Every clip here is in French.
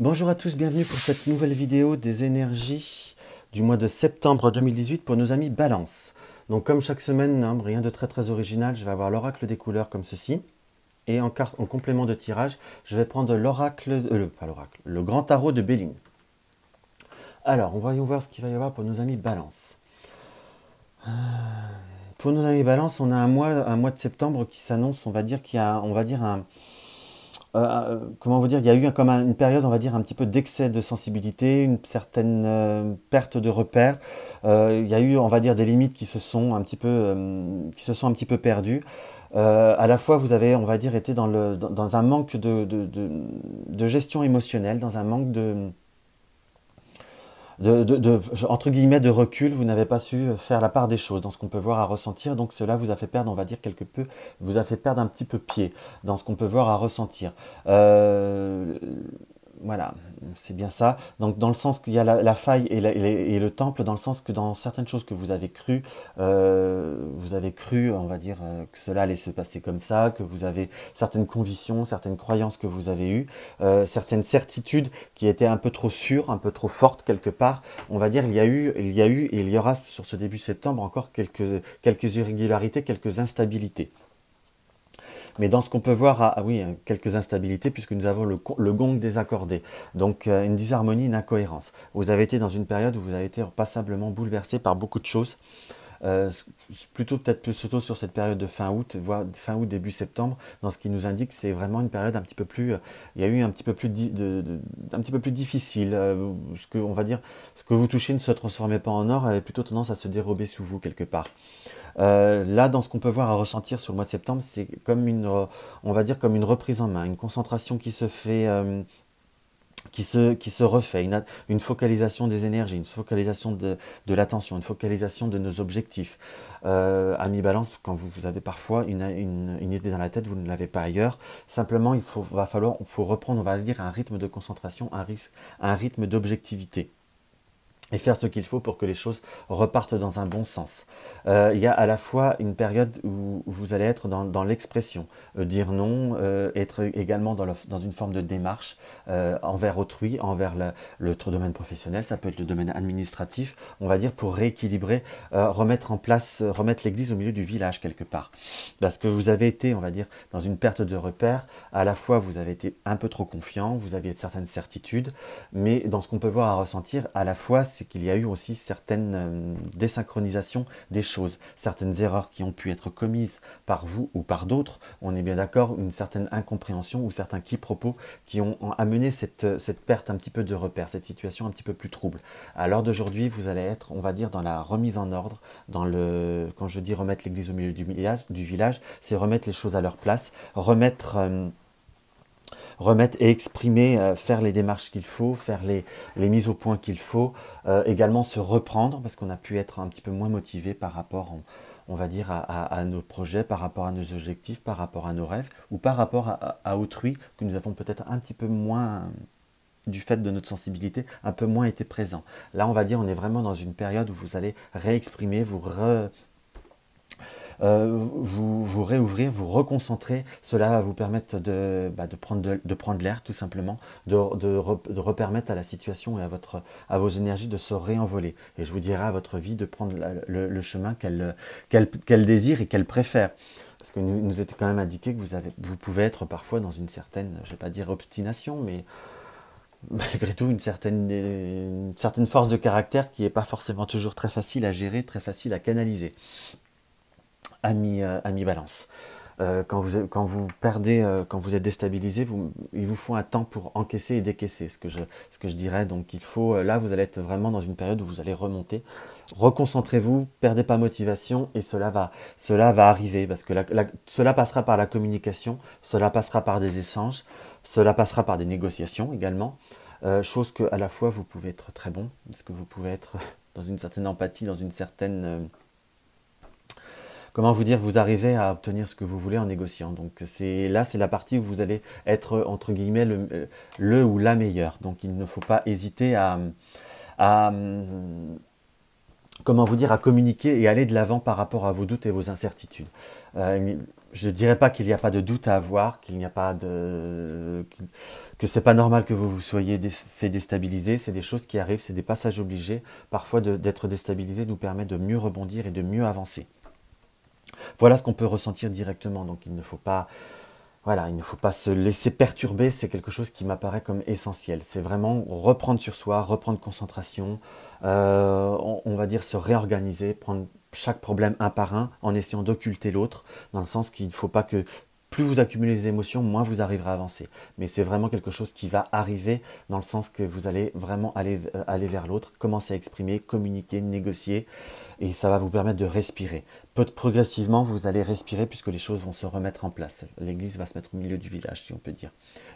Bonjour à tous, bienvenue pour cette nouvelle vidéo des énergies du mois de septembre 2018 pour nos amis Balance. Donc comme chaque semaine, hein, rien de très original, je vais avoir l'oracle des couleurs comme ceci. Et en complément de tirage, je vais prendre l'oracle, pas l'oracle, le grand tarot de Béline. Alors, voyons voir ce qu'il va y avoir pour nos amis Balance. Pour nos amis Balance, on a un mois de septembre qui s'annonce, on va dire qu'il y a, on va dire comment vous dire, il y a eu comme une période, on va dire, un petit peu d'excès de sensibilité, une certaine perte de repères. Il y a eu, on va dire, des limites qui se sont un petit peu, perdues. À la fois, vous avez, on va dire, été dans un manque de gestion émotionnelle, dans un manque entre guillemets, de recul, vous n'avez pas su faire la part des choses dans ce qu'on peut voir à ressentir, donc cela vous a fait perdre, on va dire, quelque peu, vous a fait perdre un petit peu pied dans ce qu'on peut voir à ressentir. Euh, voilà, c'est bien ça. Donc dans le sens qu'il y a la faille et le temple, dans le sens que dans certaines choses que vous avez cru, on va dire, que cela allait se passer comme ça, que vous avez certaines convictions, certaines croyances que vous avez eues, certaines certitudes qui étaient un peu trop sûres, un peu trop fortes quelque part. On va dire, il y a eu et il y aura sur ce début septembre encore quelques irrégularités, quelques instabilités. Mais dans ce qu'on peut voir, oui, quelques instabilités, puisque nous avons le gong désaccordé. Donc une disharmonie, une incohérence. Vous avez été dans une période où vous avez été passablement bouleversé par beaucoup de choses. Euh, Plutôt peut-être surtout sur cette période de fin août, voire fin août, début septembre, dans ce qui nous indique que c'est vraiment une période un petit peu plus, il y a eu un petit peu plus, un petit peu plus difficile. Ce que, on va dire, ce que vous touchez ne se transformait pas en or, avait plutôt tendance à se dérober sous vous quelque part. Là, dans ce qu'on peut voir à ressentir sur le mois de septembre, c'est comme on va dire comme une reprise en main, une concentration qui se fait, qui se refait, une focalisation des énergies, une focalisation de l'attention, une focalisation de nos objectifs. Ami Balance, quand vous avez parfois une idée dans la tête, vous ne l'avez pas ailleurs. Simplement, faut reprendre, on va dire, un rythme de concentration, un rythme d'objectivité et faire ce qu'il faut pour que les choses repartent dans un bon sens. Il y a à la fois une période où vous allez être dans l'expression, dire non, être également dans une forme de démarche envers autrui, envers le domaine professionnel, ça peut être le domaine administratif, on va dire pour rééquilibrer, remettre en place, remettre l'église au milieu du village quelque part. Parce que vous avez été, on va dire, dans une perte de repères, à la fois vous avez été un peu trop confiant, vous aviez certaines certitudes, mais dans ce qu'on peut voir à ressentir, à la fois, c'est qu'il y a eu aussi certaines désynchronisations des choses, certaines erreurs qui ont pu être commises par vous ou par d'autres, on est bien d'accord, une certaine incompréhension ou certains quiproquos qui ont amené cette perte un petit peu de repère, cette situation un petit peu plus trouble. À l'heure d'aujourd'hui, vous allez être, on va dire, dans la remise en ordre, quand je dis remettre l'église au milieu du village, c'est remettre les choses à leur place, remettre et exprimer, faire les démarches qu'il faut, faire les mises au point qu'il faut, également se reprendre parce qu'on a pu être un petit peu moins motivé par rapport, on va dire, à nos projets, par rapport à nos objectifs, par rapport à nos rêves ou par rapport à autrui que nous avons peut-être un petit peu moins, du fait de notre sensibilité, un peu moins été présent. Là, on va dire, on est vraiment dans une période où vous allez réexprimer, vous réouvrir, vous reconcentrer. Cela va vous permettre de prendre l'air tout simplement, de repermettre à la situation et à vos énergies de se réenvoler. Et je vous dirai à votre vie de prendre le chemin qu'elle désire et qu'elle préfère. Parce que nous était quand même indiqué que vous pouvez être parfois dans une certaine, je ne vais pas dire obstination, mais malgré tout une certaine force de caractère qui n'est pas forcément toujours très facile à gérer, très facile à canaliser. Ami Balance. Quand vous perdez, quand vous êtes déstabilisé, il vous faut un temps pour encaisser et décaisser, ce que je dirais. Donc il faut, là vous allez être vraiment dans une période où vous allez remonter. Reconcentrez-vous, perdez pas motivation et cela va arriver parce que cela passera par la communication, cela passera par des échanges, cela passera par des négociations également. Chose que à la fois vous pouvez être très bon, parce que vous pouvez être dans une certaine empathie, dans une certaine comment vous dire, vous arrivez à obtenir ce que vous voulez en négociant. Donc c'est la partie où vous allez être entre guillemets le ou la meilleure. Donc il ne faut pas hésiter à comment vous dire, à communiquer et aller de l'avant par rapport à vos doutes et vos incertitudes. je ne dirais pas qu'il n'y a pas de doute à avoir, qu'il n'y a pas de... que c'est pas normal que vous vous soyez fait déstabiliser. C'est des choses qui arrivent, c'est des passages obligés. Parfois, d'être déstabilisé nous permet de mieux rebondir et de mieux avancer. Voilà ce qu'on peut ressentir directement. Donc, il ne faut pas... Voilà, il ne faut pas se laisser perturber, c'est quelque chose qui m'apparaît comme essentiel. C'est vraiment reprendre sur soi, reprendre concentration, on va dire se réorganiser, prendre chaque problème un par un en essayant d'occulter l'autre, dans le sens qu'il ne faut pas que plus vous accumulez les émotions, moins vous arriverez à avancer. Mais c'est vraiment quelque chose qui va arriver dans le sens que vous allez vraiment aller vers l'autre, commencer à exprimer, communiquer, négocier, et ça va vous permettre de respirer. Progressivement, vous allez respirer puisque les choses vont se remettre en place. L'église va se mettre au milieu du village, si on peut dire.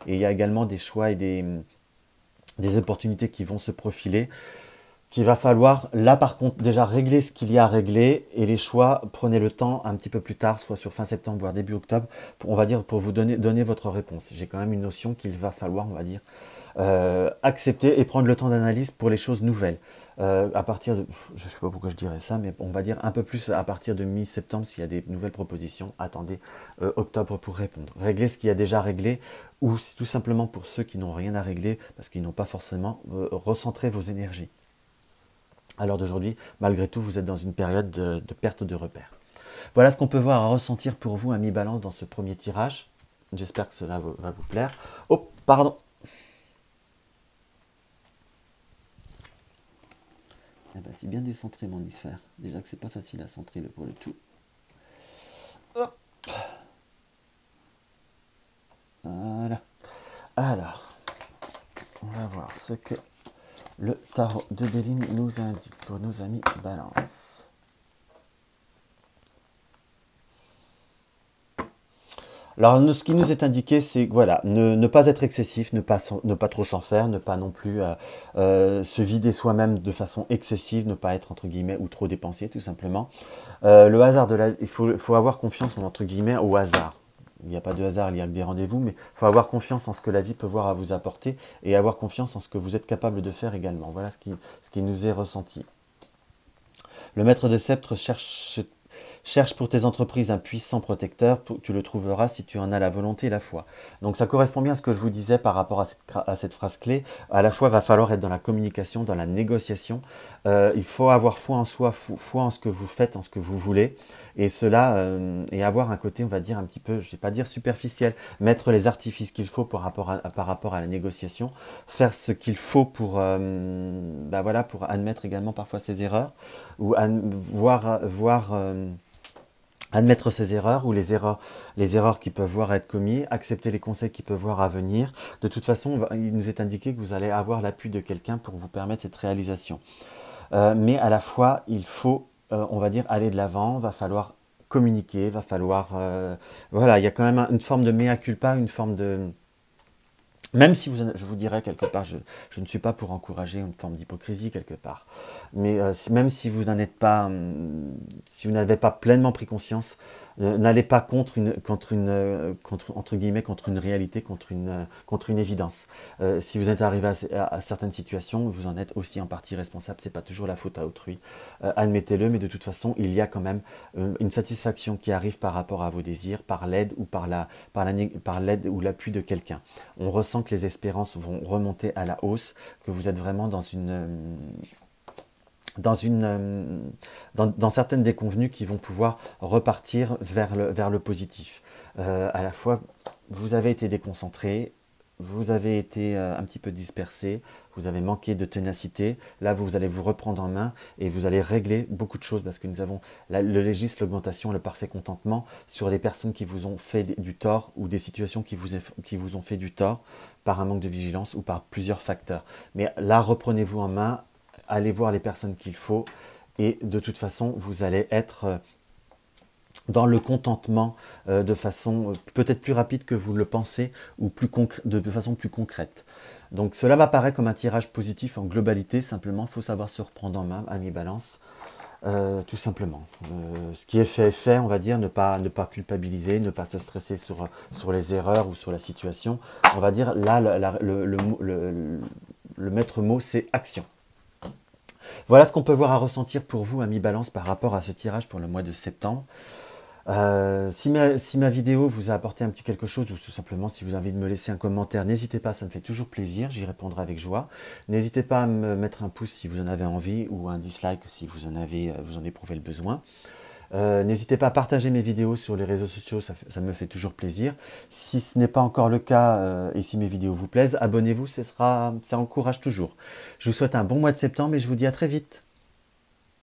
Et il y a également des choix et des opportunités qui vont se profiler, qu'il va falloir, là par contre, déjà régler ce qu'il y a à régler, et les choix, prenez le temps un petit peu plus tard, soit sur fin septembre, voire début octobre, on va dire, pour vous donner votre réponse. J'ai quand même une notion qu'il va falloir, on va dire, accepter et prendre le temps d'analyse pour les choses nouvelles. À partir de, je ne sais pas pourquoi je dirais ça, mais on va dire un peu plus à partir de mi-septembre, s'il y a des nouvelles propositions, attendez octobre pour répondre. Régler ce qu'il y a déjà réglé, ou tout simplement pour ceux qui n'ont rien à régler, parce qu'ils n'ont pas forcément recentré vos énergies. À l'heure d'aujourd'hui, malgré tout, vous êtes dans une période de perte de repères. Voilà ce qu'on peut voir à ressentir pour vous à mi-balance dans ce premier tirage. J'espère que cela va vous plaire. Oh, pardon. Eh ben, c'est bien décentré mon hémisphère. Déjà que c'est pas facile à centrer pour le tout. Hop. Voilà. Alors, on va voir ce que le tarot de Béline nous indique pour nos amis Balance. Alors, ce qui nous est indiqué, c'est voilà, ne pas être excessif, ne pas trop s'en faire, ne pas non plus se vider soi-même de façon excessive, ne pas être entre guillemets ou trop dépensier, tout simplement. Le hasard de la, il faut avoir confiance entre guillemets au hasard. Il n'y a pas de hasard, il y a que des rendez-vous, mais il faut avoir confiance en ce que la vie peut voir à vous apporter et avoir confiance en ce que vous êtes capable de faire également. Voilà ce qui nous est ressenti. Le maître de sceptre cherche pour tes entreprises un puissant protecteur, tu le trouveras si tu en as la volonté et la foi. Donc ça correspond bien à ce que je vous disais par rapport à cette phrase clé. À la fois, il va falloir être dans la communication, dans la négociation. Il faut avoir foi en soi, foi en ce que vous faites, en ce que vous voulez. Et cela, et avoir un côté, on va dire, un petit peu, je ne vais pas dire superficiel, mettre les artifices qu'il faut par rapport à la négociation, faire ce qu'il faut pour, voilà, pour admettre également parfois ses erreurs, ou admettre ses erreurs ou les erreurs qui peuvent voir à être commises, accepter les conseils qui peuvent voir à venir. De toute façon, il nous est indiqué que vous allez avoir l'appui de quelqu'un pour vous permettre cette réalisation. Mais à la fois, il faut, on va dire, aller de l'avant, va falloir communiquer, va falloir... voilà, il y a quand même une forme de mea culpa, une forme de... Même si je vous dirais quelque part, je ne suis pas pour encourager une forme d'hypocrisie quelque part, mais même si vous n'en êtes pas, si vous n'avez pas pleinement pris conscience, n'allez pas contre entre guillemets, contre une réalité, contre une évidence. Si vous êtes arrivé à certaines situations, vous en êtes aussi en partie responsable. C'est pas toujours la faute à autrui. Admettez-le, mais de toute façon, il y a quand même une satisfaction qui arrive par rapport à vos désirs, par l'aide ou par l'aide ou l'appui de quelqu'un. On ressent que les espérances vont remonter à la hausse, que vous êtes vraiment dans certaines déconvenues qui vont pouvoir repartir vers le positif. À la fois, vous avez été déconcentré, vous avez été un petit peu dispersé, vous avez manqué de ténacité. Là, vous allez vous reprendre en main et vous allez régler beaucoup de choses parce que nous avons le légiste, l'augmentation, le parfait contentement sur les personnes qui vous ont fait du tort ou des situations qui vous ont fait du tort par un manque de vigilance ou par plusieurs facteurs. Mais là, reprenez-vous en main, allez voir les personnes qu'il faut et de toute façon, vous allez être dans le contentement de façon peut-être plus rapide que vous le pensez ou de façon plus concrète. Donc cela m'apparaît comme un tirage positif en globalité, simplement il faut savoir se reprendre en main à mi-balance, tout simplement. Ce qui est fait, on va dire, ne pas culpabiliser, ne pas se stresser sur les erreurs ou sur la situation. On va dire là, le maître mot, c'est action. Voilà ce qu'on peut voir à ressentir pour vous à mi-balance par rapport à ce tirage pour le mois de septembre. Si ma vidéo vous a apporté un petit quelque chose, ou tout simplement si vous avez envie de me laisser un commentaire, n'hésitez pas, ça me fait toujours plaisir, j'y répondrai avec joie. N'hésitez pas à me mettre un pouce si vous en avez envie, ou un dislike si vous en éprouvez le besoin. N'hésitez pas à partager mes vidéos sur les réseaux sociaux, ça me fait toujours plaisir. Si ce n'est pas encore le cas, et si mes vidéos vous plaisent, abonnez-vous, ça encourage toujours. Je vous souhaite un bon mois de septembre et je vous dis à très vite.